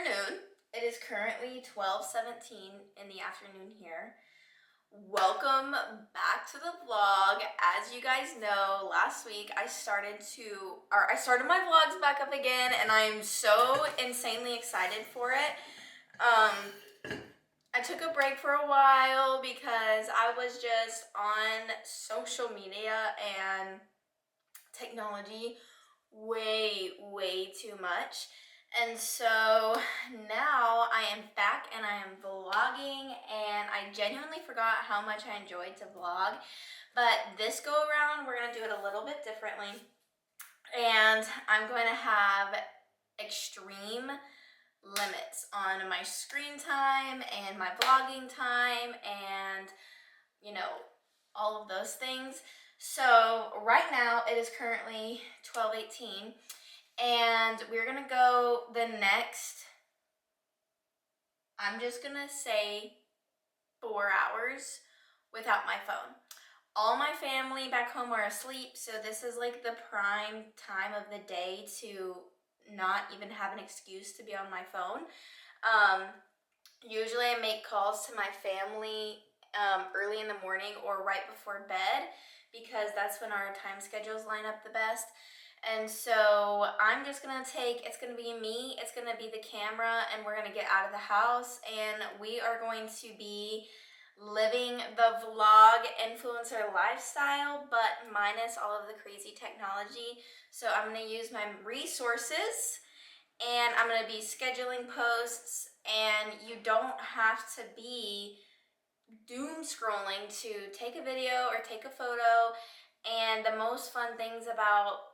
afternoon. It is currently 12:17 in the afternoon here. Welcome back to the vlog. As you guys know, last week I started my vlogs back up again, and I am so insanely excited for it. I took a break for a while because I was just on social media and technology way too much. And so now I am back and I am vlogging, and I genuinely forgot how much I enjoyed to vlog. But this go around, we're gonna do it a little bit differently. And I'm going to have extreme limits on my screen time and my vlogging time and, you know, all of those things. So right now it is currently 12:18. And we're gonna go the next, I'm just gonna say 4 hours without my phone. All my family back home are asleep, so this is like the prime time of the day to not even have an excuse to be on my phone. Usually I make calls to my family early in the morning or right before bed, because that's when our time schedules line up the best. And so I'm just gonna it's gonna be me, it's gonna be the camera, and we're gonna get out of the house, and we are going to be living the vlog influencer lifestyle, but minus all of the crazy technology. So I'm gonna use my resources, and I'm gonna be scheduling posts, and you don't have to be doom scrolling to take a video or take a photo. And the most fun things about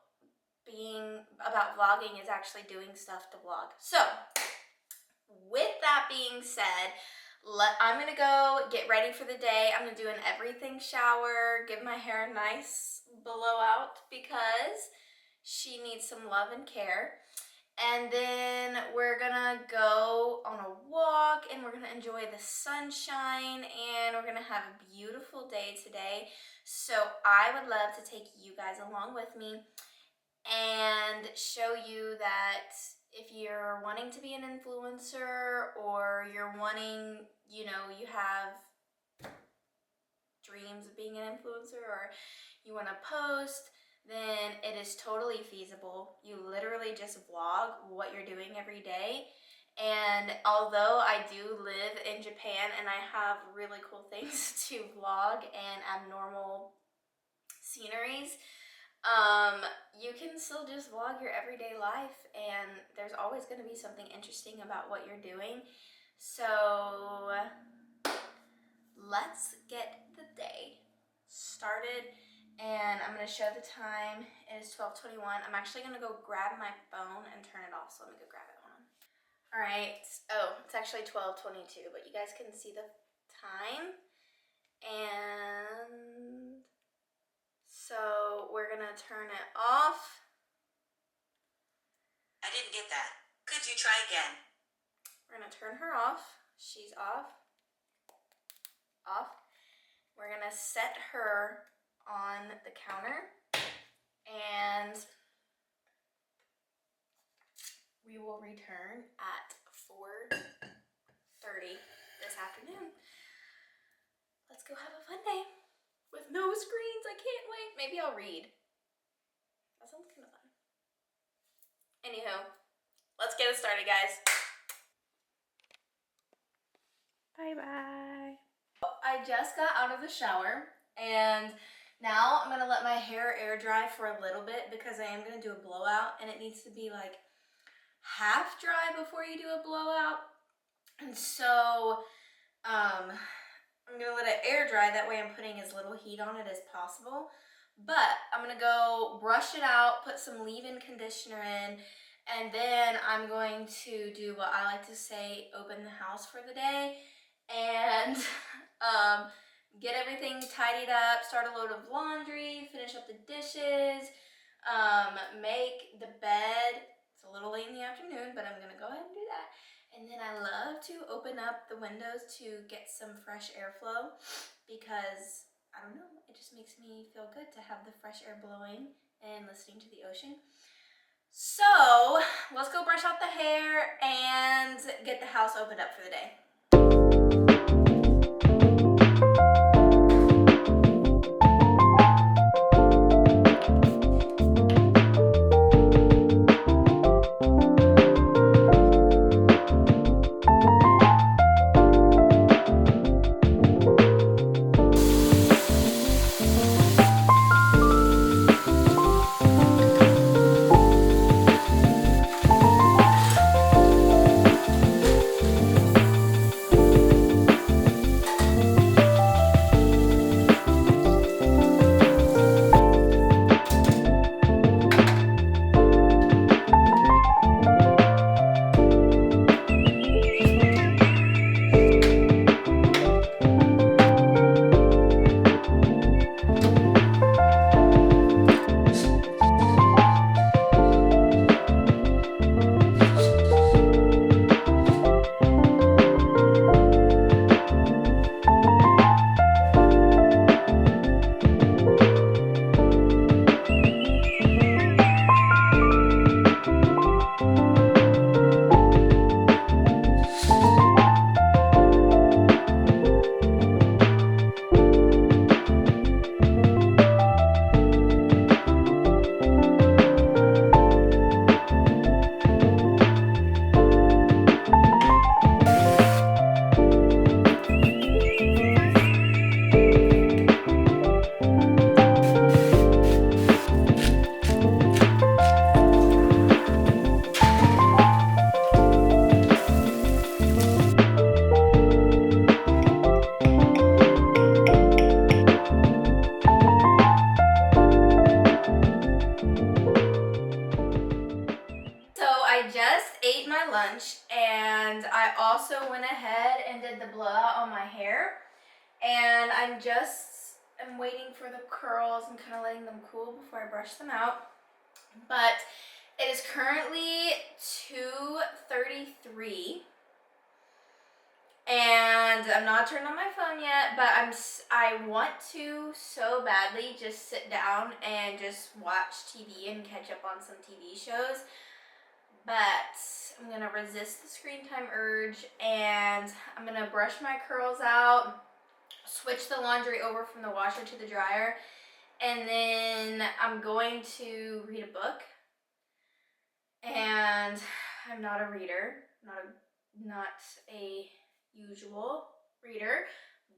vlogging is actually doing stuff to vlog. So with that being said, I'm gonna go get ready for the day. I'm gonna do an everything shower, give my hair a nice blowout because she needs some love and care. And then we're gonna go on a walk, and we're gonna enjoy the sunshine, and we're gonna have a beautiful day today. So I would love to take you guys along with me and show you that if you're wanting to be an influencer, or you're wanting, you have dreams of being an influencer, or you want to post, then it is totally feasible. You literally just vlog what you're doing every day. And although I do live in Japan and I have really cool things to vlog and abnormal sceneries, you can still just vlog your everyday life, and there's always going to be something interesting about what you're doing. So let's get the day started, and I'm going to show the time. It is 12:21. I'm actually going to go grab my phone and turn it off, so let me go grab it. Hold on. All right. Oh, it's actually 12:22, but you guys can see the time. And so we're gonna turn it off. I didn't get that. Could you try again? We're gonna turn her off. She's off. Off. We're gonna set her on the counter, and we will return at 4:30 this afternoon. Let's go have a fun day with no screens. I can't wait. Maybe I'll read. That sounds kind of fun. Anywho, let's get it started, guys. Bye-bye. I just got out of the shower, and now I'm gonna let my hair air dry for a little bit because I am gonna do a blowout, and it needs to be like half dry before you do a blowout. And so I'm gonna let it air dry, that way I'm putting as little heat on it as possible. But I'm gonna go brush it out, put some leave-in conditioner in, and then I'm going to do what I like to say, open the house for the day, and get everything tidied up, start a load of laundry, finish up the dishes, make the bed. It's a little late in the afternoon, but I'm gonna go ahead and do that. And then I love to open up the windows to get some fresh airflow, because I don't know, it just makes me feel good to have the fresh air blowing and listening to the ocean. So let's go brush out the hair, and get the house opened up for the day. Lunch, and I also went ahead and did the blowout on my hair, and I'm waiting for the curls. I'm kind of letting them cool before I brush them out, but it is currently 2:33 and I'm not turned on my phone yet, but I want to so badly just sit down and just watch TV and catch up on some TV shows. But I'm gonna resist the screen time urge, and I'm gonna brush my curls out, switch the laundry over from the washer to the dryer, and then I'm going to read a book. And I'm not a reader, not a usual reader,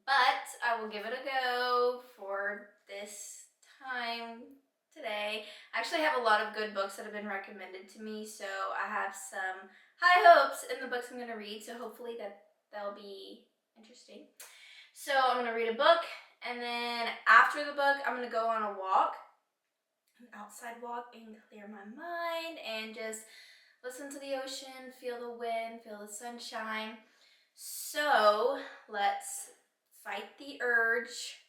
but I will give it a go for this time today. I actually have a lot of good books that have been recommended to me, so I have some high hopes in the books I'm going to read, so hopefully they'll be interesting. So I'm going to read a book, and then after the book, I'm going to go on a walk, an outside walk, and clear my mind, and just listen to the ocean, feel the wind, feel the sunshine. So let's fight the urge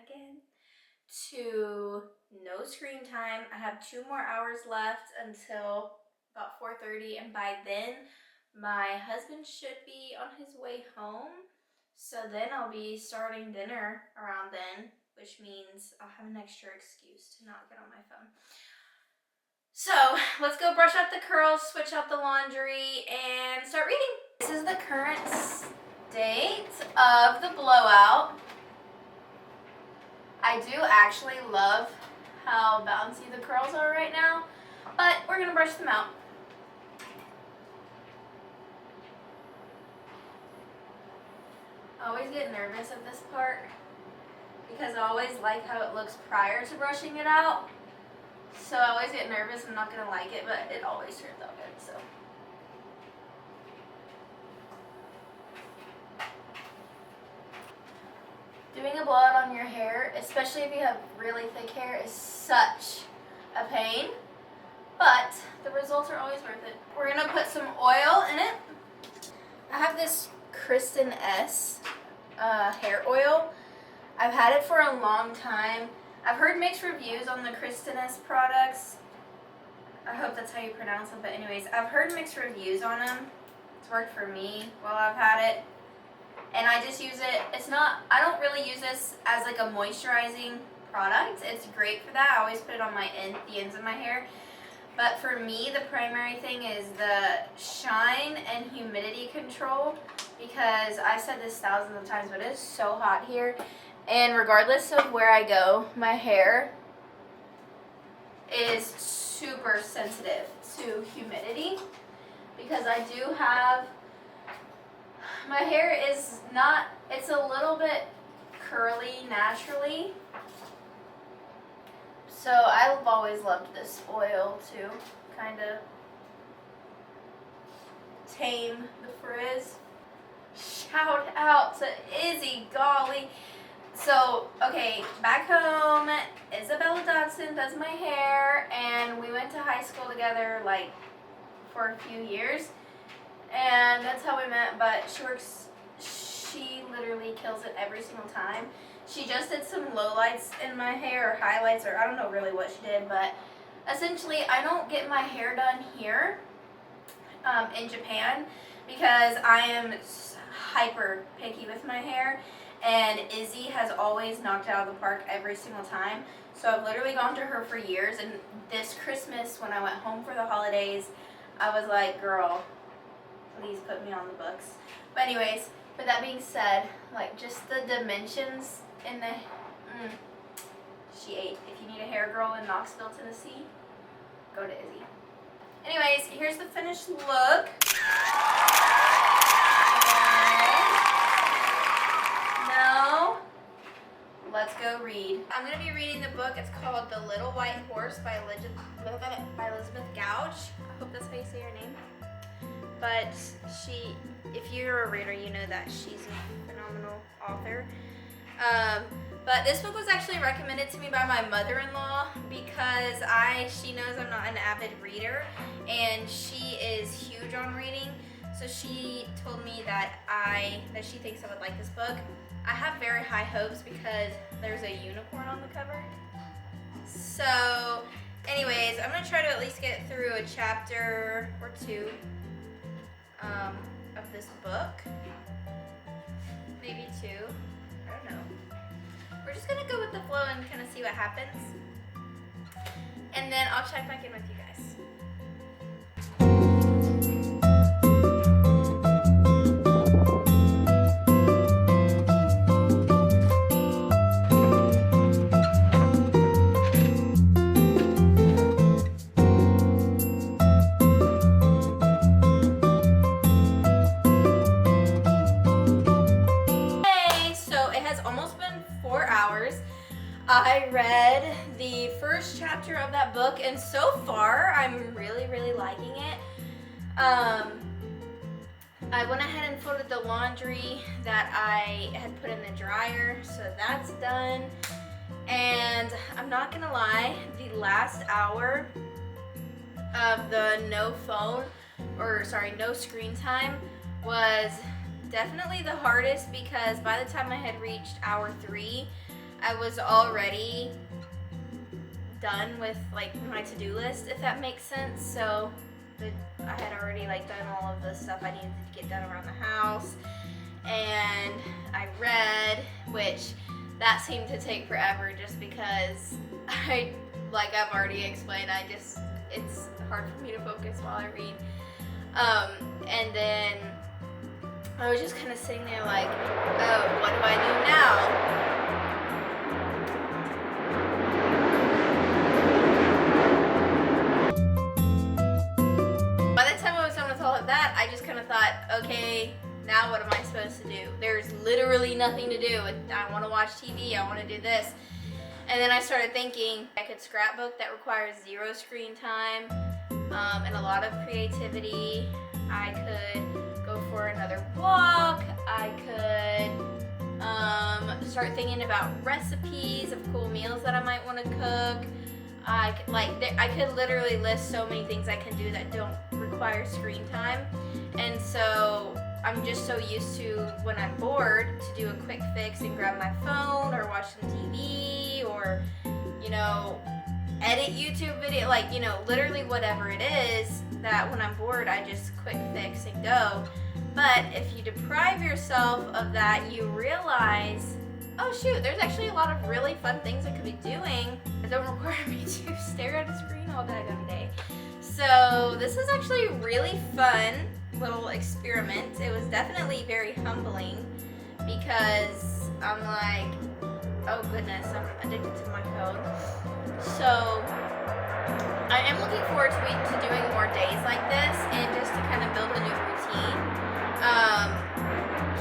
again to no screen time. I have 2 more hours left until about 4:30, and by then my husband should be on his way home. So then I'll be starting dinner around then, which means I'll have an extra excuse to not get on my phone. So let's go brush out the curls, switch out the laundry, and start reading. This is the current state of the blowout. I do actually love how bouncy the curls are right now, but we're gonna brush them out. I always get nervous at this part because I always like how it looks prior to brushing it out. So I always get nervous I'm not gonna like it, but it always turns out good, so. Doing a blowout on your hair, especially if you have really thick hair, is such a pain, but the results are always worth it. We're gonna put some oil in it. I have this Kristen S hair oil. I've had it for a long time. I've heard mixed reviews on the Kristen S products. I hope that's how you pronounce them, but anyways, I've heard mixed reviews on them. It's worked for me while I've had it. And I just use it, I don't really use this as like a moisturizing product. It's great for that. I always put it on the ends of my hair. But for me, the primary thing is the shine and humidity humidity control because I said this thousands of times, but it is so hot here. And regardless of where I go, my hair is super sensitive to humidity because I do have, my hair is not, it's a little bit curly naturally. So I've always loved this oil to kind of tame the frizz. Shout out to Izzy, golly. So, okay, back home, Isabella Dodson does my hair, and we went to high school together, like, for a few years, and that's how we met, but she literally kills it every single time. She just did some lowlights in my hair, or highlights, or I don't know really what she did, but essentially, I don't get my hair done here, in Japan, because I am hyper picky with my hair. And Izzy has always knocked it out of the park every single time. So I've literally gone to her for years. And this Christmas, when I went home for the holidays, I was like, girl, please put me on the books. But anyways, with that being said, like just the dimensions in the, she ate. If you need a hair girl in Knoxville, Tennessee, go to Izzy. Anyways, here's the finished look. Let's go read. I'm going to be reading the book. It's called The Little White Horse by Elizabeth Gouge. I hope that's how you say her name. But if you're a reader, you know that she's a phenomenal author. But this book was actually recommended to me by my mother-in-law because she knows I'm not an avid reader, and she is huge on reading. So she told me that she thinks I would like this book. I have very high hopes because there's a unicorn on the cover. So, anyways, I'm going to try to at least get through a chapter or two of this book. Maybe two. I don't know. We're just going to go with the flow and kind of see what happens. And then I'll check back in with you guys. I read the first chapter of that book, and so far I'm really, really liking it. I went ahead and folded the laundry that I had put in the dryer, so that's done. And I'm not gonna lie, the last hour of the no screen time was definitely the hardest because by the time I had reached hour 3, I was already done with like my to-do list, if that makes sense. So I had already like done all of the stuff I needed to get done around the house, and I read, which that seemed to take forever just because like I've already explained, it's hard for me to focus while I read. And then I was just kind of sitting there like, oh, what do I do now? That I just kind of thought, okay, now what am I supposed to do? There's literally nothing to do. I want to watch TV, I want to do this. And then I started thinking I could scrapbook, that requires 0 screen time and a lot of creativity. I could go for another walk. I could start thinking about recipes of cool meals that I might want to cook. I could literally list so many things I can do that don't require screen time. And so I'm just so used to, when I'm bored, to do a quick fix and grab my phone or watch some TV or, edit YouTube video, literally whatever it is, that when I'm bored I just quick fix and go. But if you deprive yourself of that, you realize, oh shoot, there's actually a lot of really fun things I could be doing that don't require me to stare at a screen all day. So this is actually really fun. little experiment. It was definitely very humbling because I'm like, oh goodness, I'm addicted to my phone. So I am looking forward to doing more days like this and just to kind of build a new routine.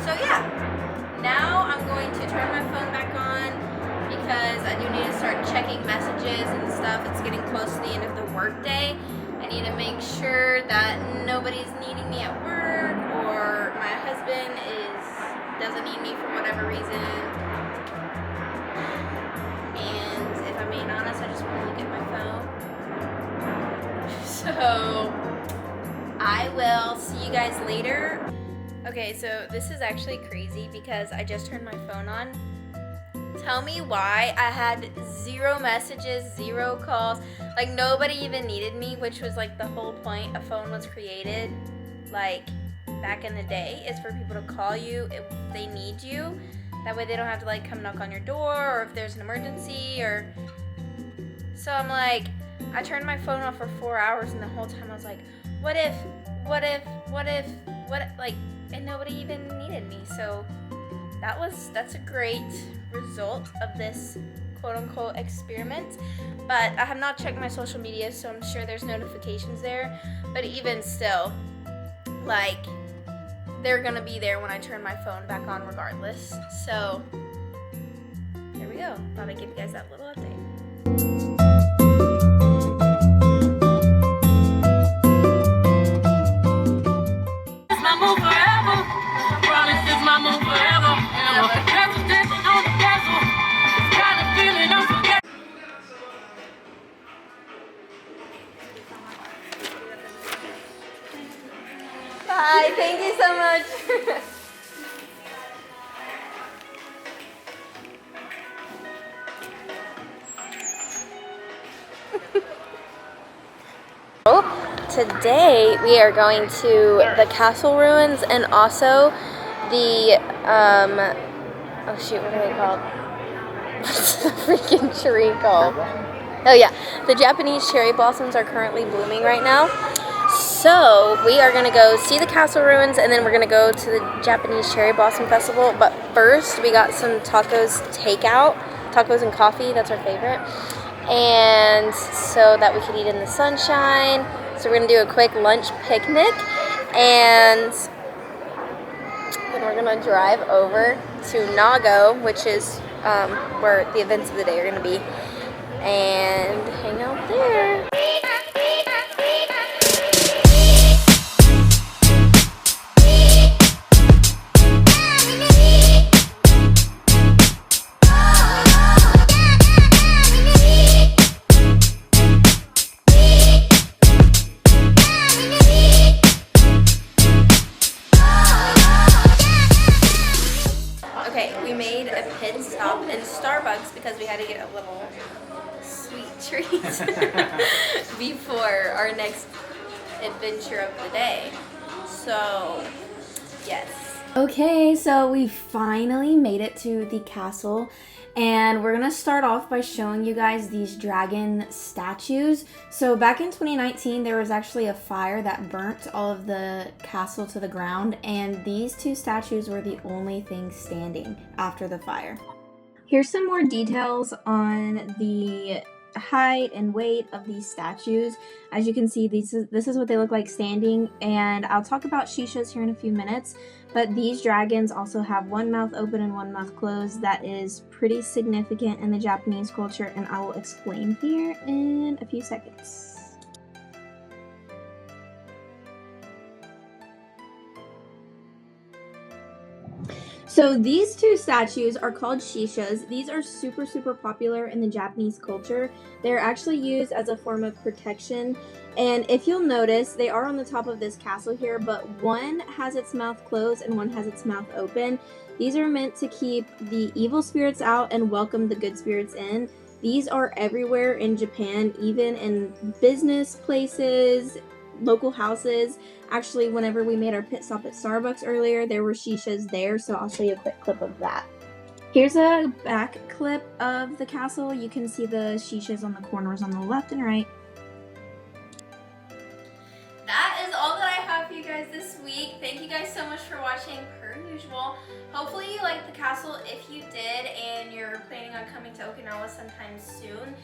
So yeah, now I'm going to turn my phone back on because I do need to start checking messages and stuff. It's getting close to the end of the workday. I need to make sure that nobody's needing me at work or my husband doesn't need me for whatever reason. And if I'm being honest, I just want to look at my phone. So I will see you guys later. Okay, so this is actually crazy because I just turned my phone on. Tell me why I had 0 messages, 0 calls. Like nobody even needed me, which was like the whole point a phone was created. Like back in the day, is for people to call you if they need you. That way they don't have to like come knock on your door or if there's an emergency or. So I'm like, I turned my phone off for 4 hours and the whole time I was like, what if, like, and nobody even needed me. So that's a great result of this quote unquote experiment. But I have not checked my social media, so I'm sure there's notifications there. But even still, like, they're gonna be there when I turn my phone back on regardless. So here we go. Thought I'd give you guys that little update. Bye, thank you so much. Today we are going to the castle ruins and also the, oh shoot, what are they called? What's the freaking tree called? Oh yeah, the Japanese cherry blossoms are currently blooming right now. So we are going to go see the castle ruins and then we're going to go to the Japanese cherry blossom festival. But first we got some tacos takeout, tacos and coffee, that's our favorite. And so that we could eat in the sunshine. So we're going to do a quick lunch picnic and then we're going to drive over to Nago, which is where the events of the day are going to be, and hang out there. Starbucks because we had to get a little sweet treat before our next adventure of the day. So, yes. Okay, so we finally made it to the castle and we're gonna start off by showing you guys these dragon statues. So back in 2019 there was actually a fire that burnt all of the castle to the ground and these 2 statues were the only things standing after the fire. Here's some more details on the height and weight of these statues. As you can see, this is what they look like standing, and I'll talk about shishas here in a few minutes, but these dragons also have one mouth open and one mouth closed. That is pretty significant in the Japanese culture, and I will explain here in a few seconds. So these 2 statues are called shishas. These are super popular in the Japanese culture. They're actually used as a form of protection. And if you'll notice, they are on the top of this castle here, but one has its mouth closed and one has its mouth open. These are meant to keep the evil spirits out and welcome the good spirits in. These are everywhere in Japan, even in business places, local houses. Actually, whenever we made our pit stop at Starbucks earlier, there were shishas there, so I'll show you a quick clip of that. Here's a back clip of the castle. You can see the shishas on the corners on the left and right. That is all that I have for you guys this week. for watching per usual. Hopefully you liked the castle. If you did and you're planning on coming to Okinawa sometime soon,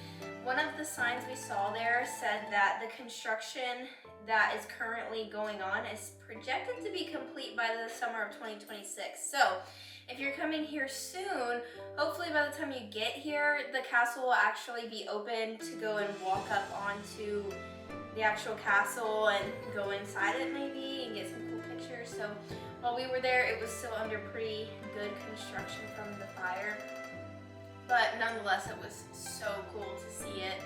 one of the signs we saw there said that the construction that is currently going on is projected to be complete by the summer of 2026. So if you're coming here soon, hopefully by the time you get here, the castle will actually be open to go and walk up onto the actual castle and go inside it maybe and get some cool pictures. So while we were there, it was still under pretty good construction from the fire. But nonetheless, it was so cool to see it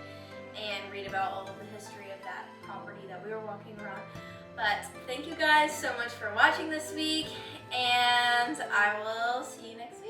and read about all of the history of that property that we were walking around. But thank you guys so much for watching this week, and I will see you next week.